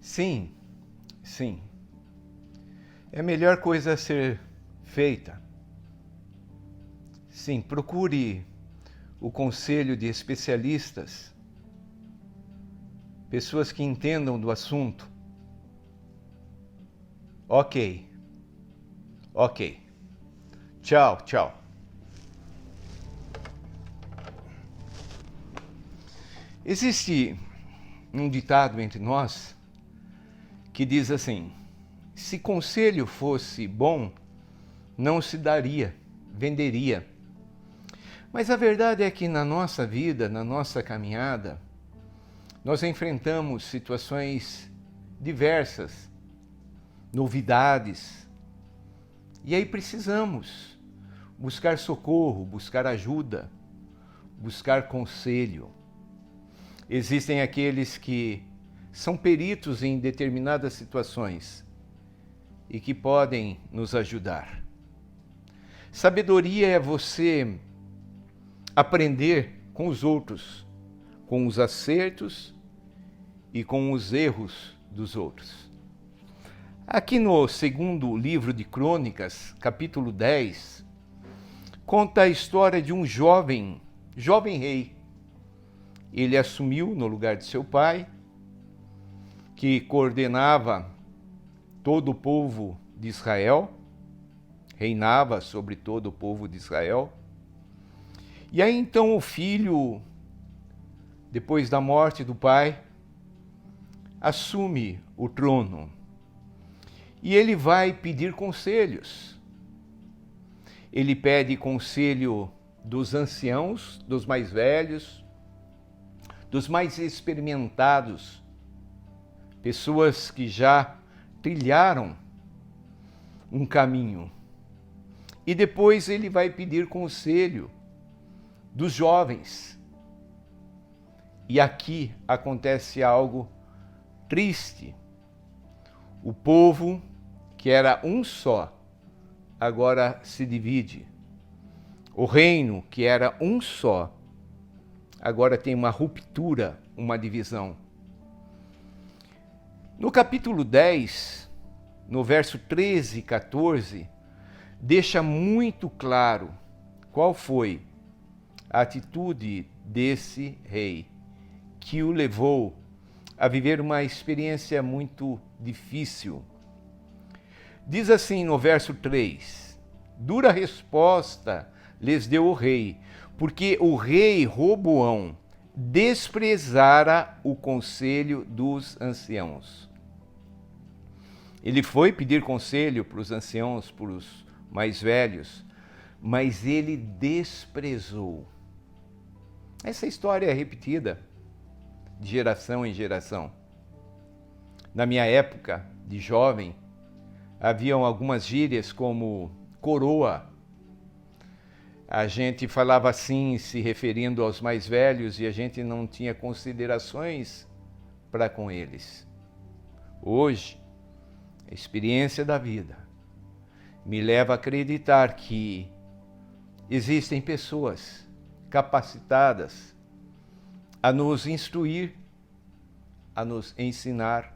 Sim, sim. É a melhor coisa a ser feita. Sim, procure o conselho de especialistas, pessoas que entendam do assunto. Ok. Tchau, tchau. Existe um ditado entre nós que diz assim: se conselho fosse bom, não se daria, venderia. Mas a verdade é que na nossa vida, na nossa caminhada, nós enfrentamos situações diversas, novidades, e aí precisamos buscar socorro, buscar ajuda, buscar conselho. Existem aqueles que são peritos em determinadas situações e que podem nos ajudar. Sabedoria é você aprender com os outros, com os acertos e com os erros dos outros. Aqui no segundo livro de Crônicas, capítulo 10, conta a história de um jovem rei. Ele assumiu no lugar de seu pai, que coordenava todo o povo de Israel, reinava sobre todo o povo de Israel. E aí então o filho, depois da morte do pai, assume o trono. E ele vai pedir conselhos. Ele pede conselho dos anciãos, dos mais velhos, dos mais experimentados, pessoas que já trilharam um caminho. E depois ele vai pedir conselho dos jovens. E aqui acontece algo triste. O povo, que era um só, agora se divide. O reino, que era um só, agora tem uma ruptura, uma divisão. No capítulo 10, no verso 13 e 14, deixa muito claro qual foi a atitude desse rei, que o levou a viver uma experiência muito difícil. Diz assim no verso 3: dura resposta lhes deu o rei, porque o rei Roboão desprezara o conselho dos anciãos. Ele foi pedir conselho para os anciãos, para os mais velhos, mas ele desprezou. Essa história é repetida de geração em geração. Na minha época de jovem, haviam algumas gírias como coroa. A gente falava assim, se referindo aos mais velhos, e a gente não tinha considerações para com eles. Hoje, a experiência da vida me leva a acreditar que existem pessoas capacitadas a nos instruir, a nos ensinar.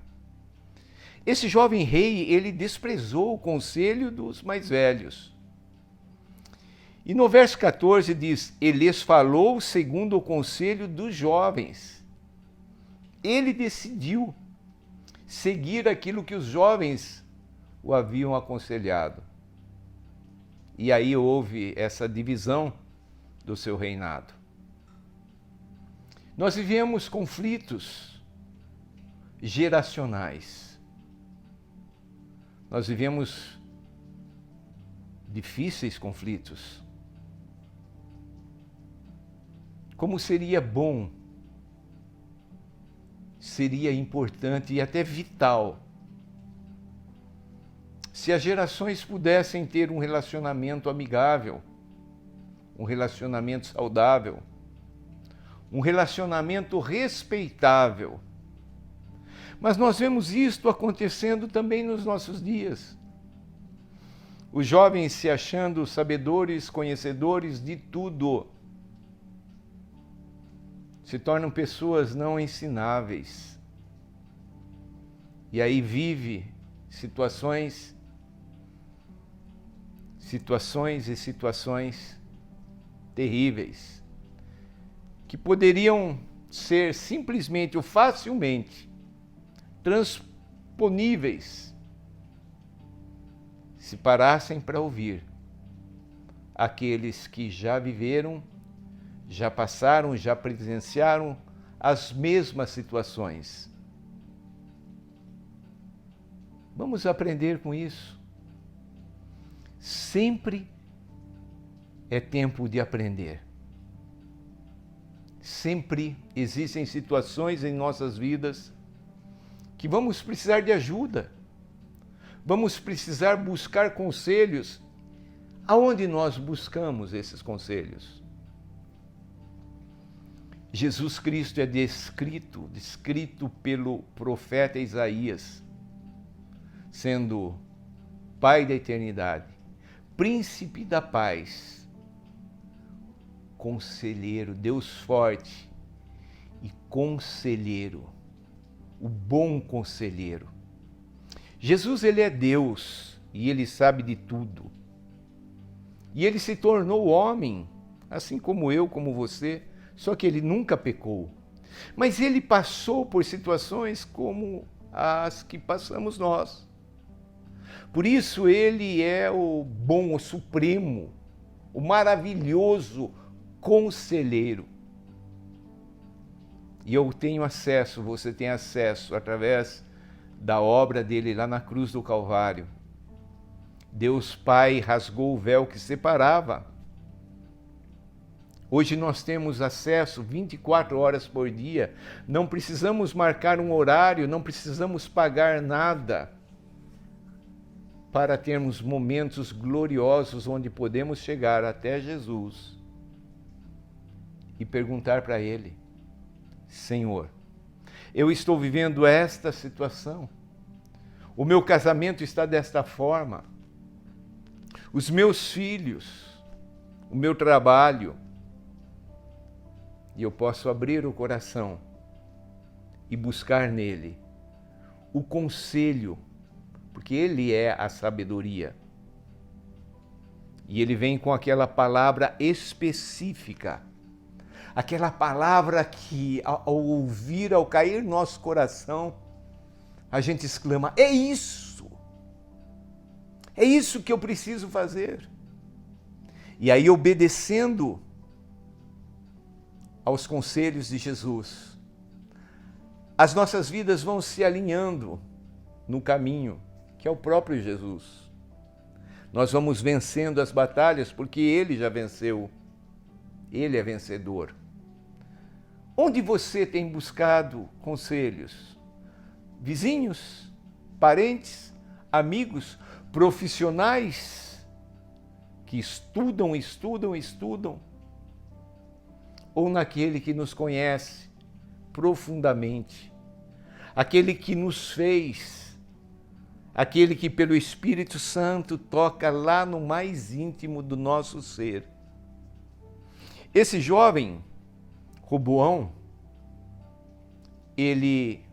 Esse jovem rei, ele desprezou o conselho dos mais velhos. E no verso 14 diz: ele lhes falou segundo o conselho dos jovens. Ele decidiu seguir aquilo que os jovens o haviam aconselhado. E aí houve essa divisão do seu reinado. Nós vivemos conflitos geracionais. Nós vivemos difíceis conflitos. Como seria bom, seria importante e até vital se as gerações pudessem ter um relacionamento amigável, um relacionamento saudável, um relacionamento respeitável. Mas nós vemos isto acontecendo também nos nossos dias. Os jovens se achando sabedores, conhecedores de tudo, se tornam pessoas não ensináveis. e aí vive situações terríveis, que poderiam ser simplesmente ou facilmente transponíveis se parassem para ouvir aqueles que já viveram, já passaram, já presenciaram as mesmas situações. Vamos aprender com isso. Sempre é tempo de aprender. Sempre existem situações em nossas vidas que vamos precisar de ajuda. Vamos precisar buscar conselhos. Aonde nós buscamos esses conselhos? Jesus Cristo é descrito pelo profeta Isaías, sendo Pai da eternidade, Príncipe da paz, Conselheiro, Deus forte e Conselheiro, o bom Conselheiro. Jesus, ele é Deus e ele sabe de tudo. E ele se tornou homem, assim como eu, como você, só que ele nunca pecou. Mas ele passou por situações como as que passamos nós. Por isso ele é o bom, o supremo, o maravilhoso Conselheiro. E eu tenho acesso, você tem acesso através da obra dele lá na cruz do Calvário. Deus Pai rasgou o véu que separava. Hoje nós temos acesso 24 horas por dia. Não precisamos marcar um horário, não precisamos pagar nada para termos momentos gloriosos onde podemos chegar até Jesus e perguntar para Ele: Senhor, eu estou vivendo esta situação. O meu casamento está desta forma. Os meus filhos, o meu trabalho. E eu posso abrir o coração e buscar nele o conselho, porque ele é a sabedoria. E ele vem com aquela palavra específica, aquela palavra que, ao ouvir, ao cair no nosso coração, a gente exclama: é isso! É isso que eu preciso fazer. E aí, obedecendo aos conselhos de Jesus, as nossas vidas vão se alinhando no caminho, que é o próprio Jesus. Nós vamos vencendo as batalhas porque Ele já venceu. Ele é vencedor. Onde você tem buscado conselhos? Vizinhos? Parentes? Amigos? Profissionais que estudam? Ou naquele que nos conhece profundamente, aquele que nos fez, aquele que pelo Espírito Santo toca lá no mais íntimo do nosso ser. Esse jovem, Roboão, ele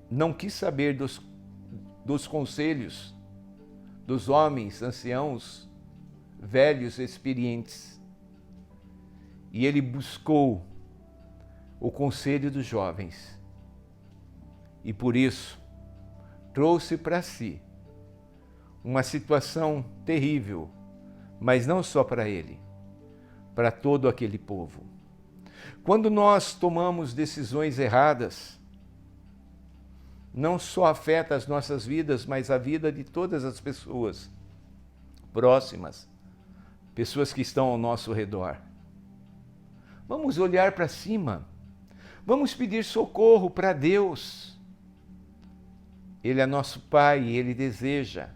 não quis saber dos conselhos dos homens anciãos, velhos, experientes. E ele buscou o conselho dos jovens. E por isso trouxe para si uma situação terrível, mas não só para ele, para todo aquele povo. Quando nós tomamos decisões erradas, não só afeta as nossas vidas, mas a vida de todas as pessoas próximas, pessoas que estão ao nosso redor. Vamos olhar para cima, vamos pedir socorro para Deus. Ele é nosso Pai e Ele deseja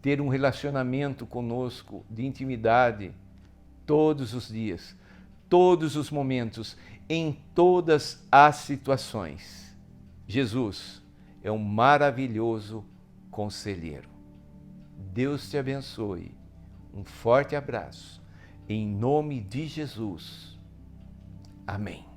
ter um relacionamento conosco de intimidade todos os dias, todos os momentos, em todas as situações. Jesus é um maravilhoso conselheiro. Deus te abençoe. Um forte abraço. Em nome de Jesus. Amém.